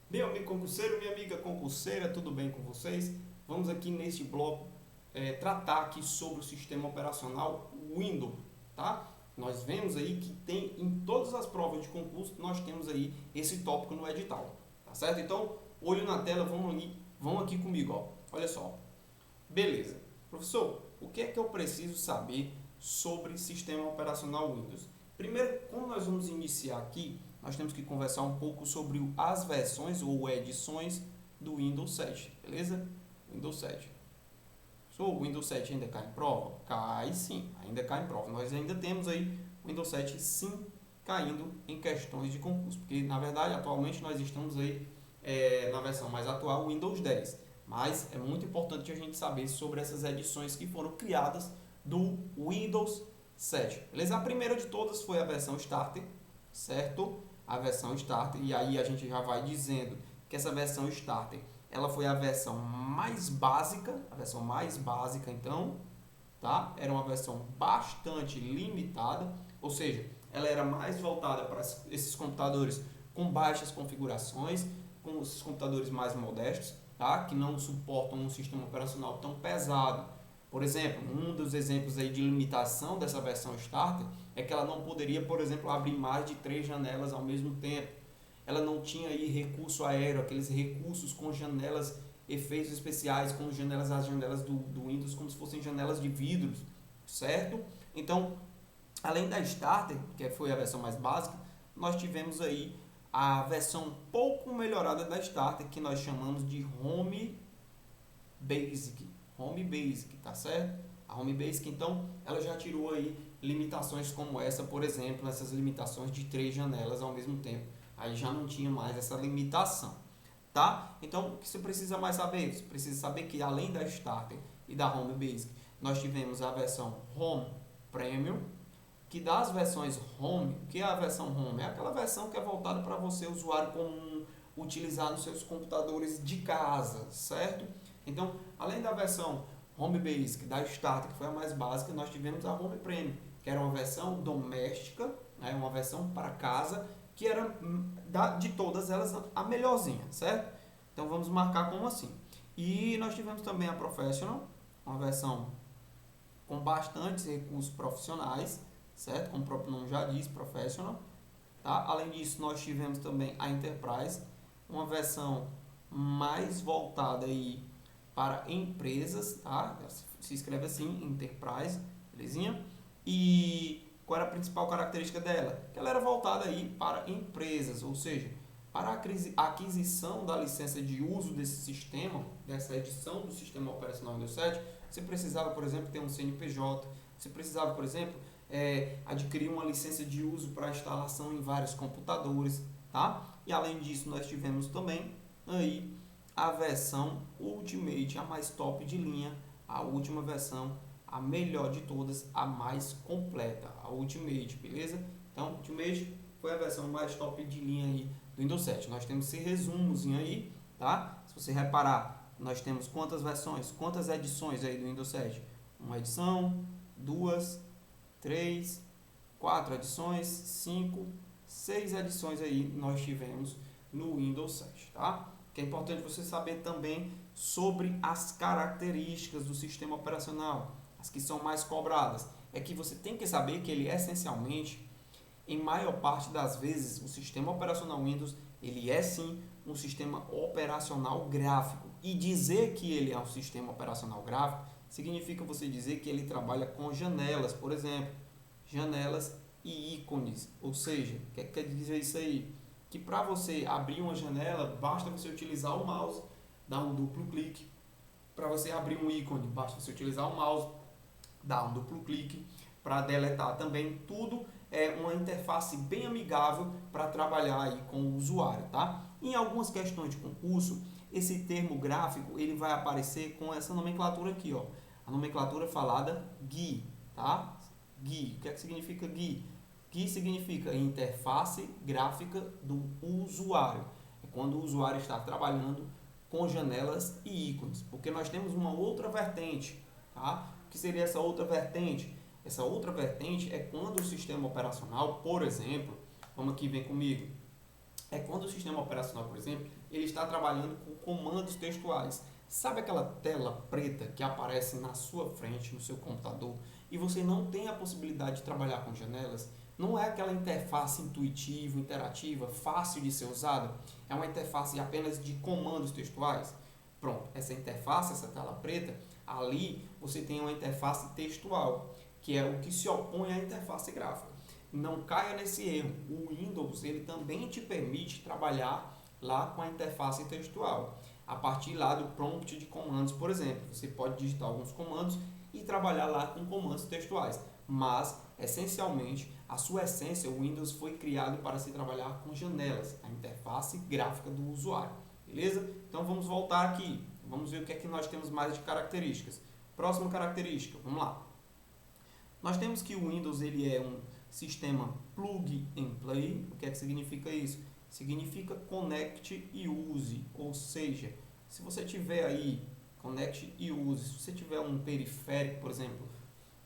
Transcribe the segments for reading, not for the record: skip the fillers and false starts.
Meu amigo concurseiro, minha amiga concurseira, tudo bem com vocês? Vamos aqui neste bloco tratar aqui sobre o sistema operacional Windows, tá? Nós vemos aí que tem em todas as provas de concurso, nós temos aí esse tópico no edital, tá certo? Então, olho na tela, vão aqui comigo, ó. Olha só. Beleza. Professor, o que é que eu preciso saber sobre sistema operacional Windows? Primeiro, como nós vamos iniciar aqui, nós temos que conversar um pouco sobre as versões ou edições do Windows 7, beleza? Windows 7. O Windows 7 ainda cai em prova? Cai sim, ainda cai em prova. Nós ainda temos aí o Windows 7 sim caindo em questões de concurso, porque na verdade atualmente nós estamos aí na versão mais atual, o Windows 10. Mas é muito importante a gente saber sobre essas edições que foram criadas do Windows 7. Beleza? A primeira de todas foi a versão Starter, certo? A versão Starter, e aí a gente já vai dizendo que essa versão Starter ela foi a versão mais básica então, tá? Era uma versão bastante limitada, ou seja, ela era mais voltada para esses computadores com baixas configurações, com os computadores mais modestos, tá? Que não suportam um sistema operacional tão pesado. Por exemplo, um dos exemplos aí de limitação dessa versão Starter é que ela não poderia, por exemplo, abrir mais de 3 janelas ao mesmo tempo. Ela não tinha aí recurso aéreo, aqueles recursos com janelas, efeitos especiais, como as janelas do Windows, como se fossem janelas de vidros, certo? Então, além da Starter, que foi a versão mais básica, nós tivemos aí a versão um pouco melhorada da Starter, que nós chamamos de Home Basic. Home Basic, tá certo? A Home Basic, então, ela já tirou aí limitações como essa, por exemplo, essas limitações de 3 janelas ao mesmo tempo. Aí já não tinha mais essa limitação, tá? Então, o que você precisa mais saber? Você precisa saber que além da Starter e da Home Basic, nós tivemos a versão Home Premium, que das versões Home, o que é a versão Home? É aquela versão que é voltada para você, usuário comum, utilizar nos seus computadores de casa, certo? Então, além da versão Home Basic, da Starter, que foi a mais básica, nós tivemos a Home Premium, que era uma versão doméstica, né, uma versão para casa, que era de todas elas a melhorzinha, certo? Então vamos marcar como assim. E nós tivemos também a Professional, uma versão com bastantes recursos profissionais, certo? Como o próprio nome já diz, Professional. Tá? Além disso, nós tivemos também a Enterprise, uma versão mais voltada aí para empresas, tá? Se escreve assim, Enterprise, belezinha? E qual era a principal característica dela? Que ela era voltada aí para empresas, ou seja, para a aquisição da licença de uso desse sistema, dessa edição do sistema operacional Windows 7, você precisava, por exemplo, ter um CNPJ, você precisava, por exemplo, adquirir uma licença de uso para instalação em vários computadores, tá? E além disso, nós tivemos também aí a versão Ultimate, a mais top de linha, a última versão, a melhor de todas, a mais completa, a Ultimate, beleza? Então, Ultimate foi a versão mais top de linha aí do Windows 7. Nós temos esse resumozinho aí, tá? Se você reparar, nós temos quantas versões, quantas edições aí do Windows 7? Uma edição, duas, 3, 4 edições, 5, 6 edições aí nós tivemos no Windows 7, tá? Que é importante você saber também sobre as características do sistema operacional, as que são mais cobradas. É que você tem que saber que ele essencialmente, em maior parte das vezes, o sistema operacional Windows, ele é sim um sistema operacional gráfico. E dizer que ele é um sistema operacional gráfico significa você dizer que ele trabalha com janelas, por exemplo, janelas e ícones. Ou seja, o que quer dizer isso aí? Que para você abrir uma janela, basta você utilizar o mouse, dar um duplo clique. Para você abrir um ícone, basta você utilizar o mouse, dar um duplo clique. Para deletar também, tudo é uma interface bem amigável para trabalhar aí com o usuário, tá? Em algumas questões de concurso, esse termo gráfico ele vai aparecer com essa nomenclatura aqui, ó. A nomenclatura falada GUI, tá? GUI. O que é que significa GUI? GUI significa interface gráfica do usuário. É quando o usuário está trabalhando com janelas e ícones. Porque nós temos uma outra vertente, tá? O que seria essa outra vertente? Essa outra vertente é quando o sistema operacional, por exemplo, vamos aqui, vem comigo, é quando o sistema operacional, por exemplo, ele está trabalhando com comandos textuais. Sabe aquela tela preta que aparece na sua frente, no seu computador, e você não tem a possibilidade de trabalhar com janelas? Não é aquela interface intuitiva, interativa, fácil de ser usada? É uma interface apenas de comandos textuais? Pronto, essa interface, essa tela preta, ali você tem uma interface textual, que é o que se opõe à interface gráfica. Não caia nesse erro. O Windows ele também te permite trabalhar lá com a interface textual. A partir lá do prompt de comandos, por exemplo, você pode digitar alguns comandos e trabalhar lá com comandos textuais. Mas, essencialmente, a sua essência, o Windows foi criado para se trabalhar com janelas, a interface gráfica do usuário. Beleza? Então vamos voltar aqui. Vamos ver o que é que nós temos mais de características. Próxima característica, vamos lá. Nós temos que o Windows ele é um sistema plug and play. O que é que significa isso? Significa conecte e use, ou seja, se você tiver aí conecte e use, se você tiver um periférico, por exemplo,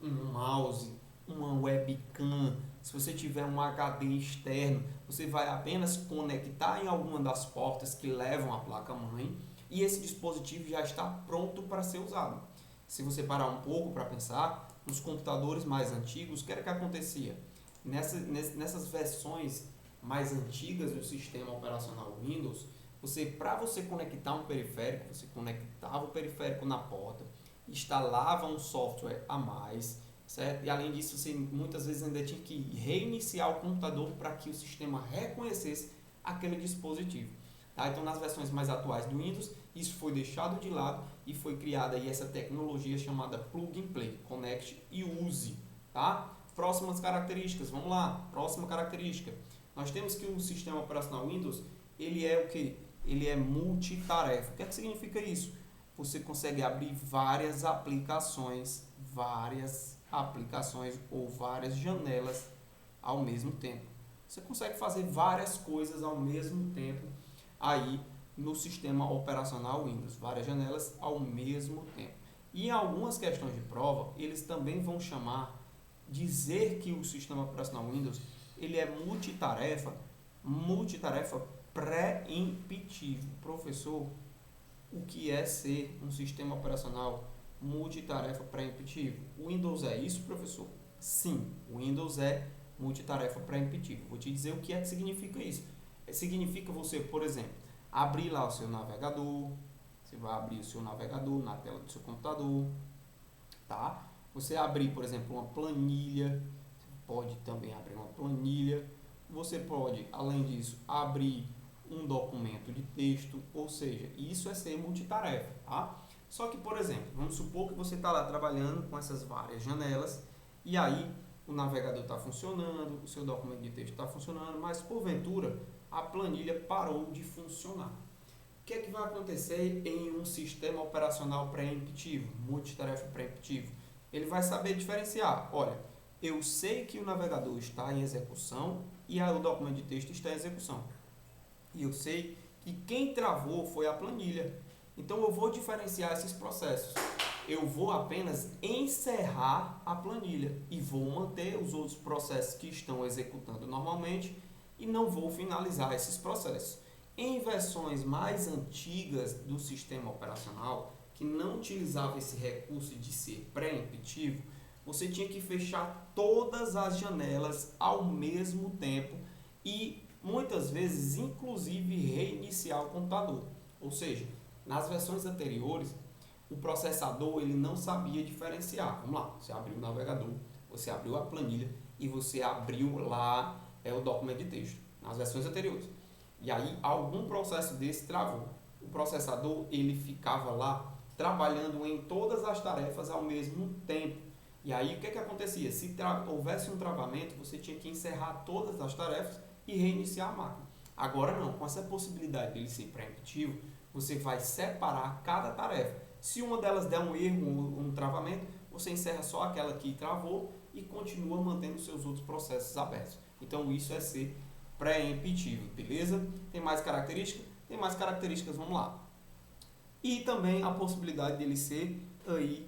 um mouse, uma webcam, se você tiver um HD externo, você vai apenas conectar em alguma das portas que levam à placa-mãe e esse dispositivo já está pronto para ser usado. Se você parar um pouco para pensar, nos computadores mais antigos, o que era que acontecia? Nessas versões mais antigas do sistema operacional Windows, para você conectar um periférico, você conectava o periférico na porta, instalava um software a mais, certo? E além disso, você muitas vezes ainda tinha que reiniciar o computador para que o sistema reconhecesse aquele dispositivo. Tá? Então, nas versões mais atuais do Windows, isso foi deixado de lado e foi criada aí essa tecnologia chamada Plug and Play, Connect e Use. Tá? Próximas características, vamos lá. Próxima característica. Nós temos que o sistema operacional Windows, ele é o quê? Ele é multitarefa. O que é que significa isso? Você consegue abrir várias aplicações ou várias janelas ao mesmo tempo. Você consegue fazer várias coisas ao mesmo tempo aí no sistema operacional Windows, várias janelas ao mesmo tempo. E em algumas questões de prova, eles também vão dizer que o sistema operacional Windows ele é multitarefa pré-emptivo. Professor, o que é ser um sistema operacional multitarefa pré-emptivo? O Windows é isso, professor? Sim, o Windows é multitarefa pré-emptivo. Vou te dizer o que é que significa isso. Significa você, por exemplo, abrir lá o seu navegador, você vai abrir o seu navegador na tela do seu computador, tá? Você abrir, por exemplo, uma planilha, você pode também abrir uma planilha, você pode, além disso, abrir um documento de texto, ou seja, isso é ser multitarefa, tá? Só que, por exemplo, vamos supor que você está lá trabalhando com essas várias janelas e aí o navegador está funcionando, o seu documento de texto está funcionando, mas porventura a planilha parou de funcionar. O que é que vai acontecer em um sistema operacional pré-emptivo, multitarefa pré-emptivo? Ele vai saber diferenciar, olha, eu sei que o navegador está em execução e o documento de texto está em execução. E eu sei que quem travou foi a planilha. Então eu vou diferenciar esses processos. Eu vou apenas encerrar a planilha e vou manter os outros processos que estão executando normalmente e não vou finalizar esses processos. Em versões mais antigas do sistema operacional, que não utilizava esse recurso de ser pré-emptivo, você tinha que fechar todas as janelas ao mesmo tempo e muitas vezes, inclusive, reiniciar o computador. Ou seja, nas versões anteriores, o processador ele não sabia diferenciar. Vamos lá, você abriu o navegador, você abriu a planilha e você abriu lá o documento de texto, nas versões anteriores. E aí, algum processo desse travou. O processador ele ficava lá trabalhando em todas as tarefas ao mesmo tempo. E aí, o que acontecia? Se houvesse um travamento, você tinha que encerrar todas as tarefas e reiniciar a máquina. Agora não, com essa possibilidade dele ser pré-emptivo, você vai separar cada tarefa. Se uma delas der um erro, um travamento, você encerra só aquela que travou e continua mantendo seus outros processos abertos. Então isso é ser pré-emptivo, beleza? Tem mais características? Tem mais características, vamos lá. E também a possibilidade dele ser aí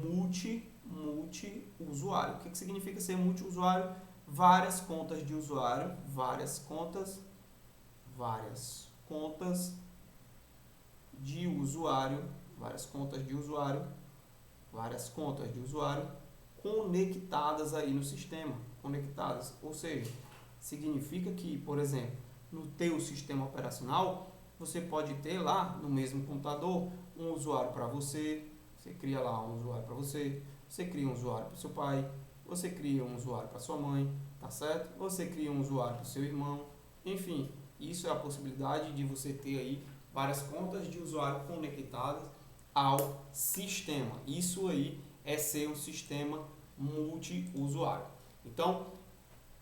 multi-usuário. O que significa ser multi-usuário? Várias contas de usuário, várias contas várias contas de usuário, várias contas de usuário conectadas aí no sistema, conectadas, ou seja, significa que, por exemplo, no teu sistema operacional, você pode ter lá no mesmo computador um usuário para você, você cria lá um usuário para você, você cria um usuário para o seu pai, você cria um usuário para sua mãe, tá certo? Você cria um usuário para o seu irmão, enfim, isso é a possibilidade de você ter aí várias contas de usuário conectadas ao sistema. Isso aí é ser um sistema multiusuário. Então,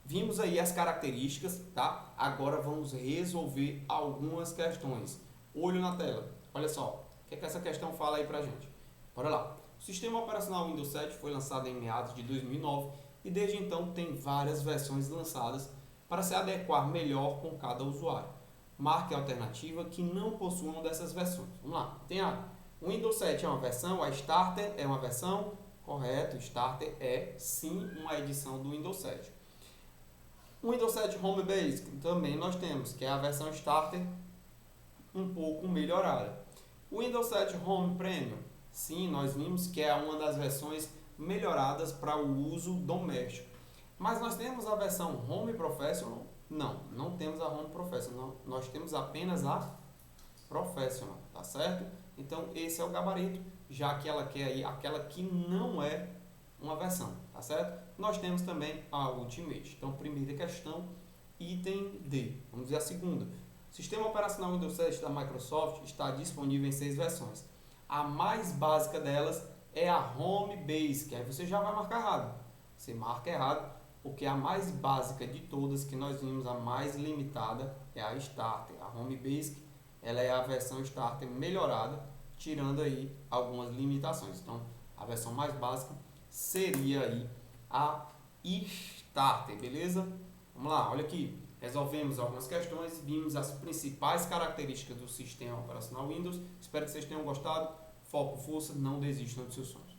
vimos aí as características, tá? Agora vamos resolver algumas questões. Olho na tela. Olha só, o que é que essa questão fala aí pra gente? Bora lá. O sistema operacional Windows 7 foi lançado em meados de 2009 e desde então tem várias versões lançadas para se adequar melhor com cada usuário. Marque a alternativa que não possua uma dessas versões. Vamos lá. Tem a Windows 7 é uma versão, a Starter é uma versão. Correto, Starter é sim uma edição do Windows 7. O Windows 7 Home Basic também nós temos, que é a versão Starter um pouco melhorada. O Windows 7 Home Premium, sim, nós vimos que é uma das versões melhoradas para o uso doméstico. Mas nós temos a versão Home Professional? Não, não temos a Home Professional, nós temos apenas a Professional, tá certo? Então esse é o gabarito, já que ela quer aí aquela que não é uma versão, tá certo? Nós temos também a Ultimate. Então, primeira questão, item D. Vamos ver a segunda. O sistema operacional Windows 7 da Microsoft está disponível em 6 versões. A mais básica delas é a Home Basic. Aí você já vai marcar errado. Você marca errado, porque a mais básica de todas que nós vimos, a mais limitada, é a Starter. A Home Basic, ela é a versão Starter melhorada, tirando aí algumas limitações. Então, a versão mais básica seria aí a Starter, beleza? Vamos lá, olha aqui. Resolvemos algumas questões, vimos as principais características do sistema operacional Windows. Espero que vocês tenham gostado. Foco, força, não desistam dos seus sonhos.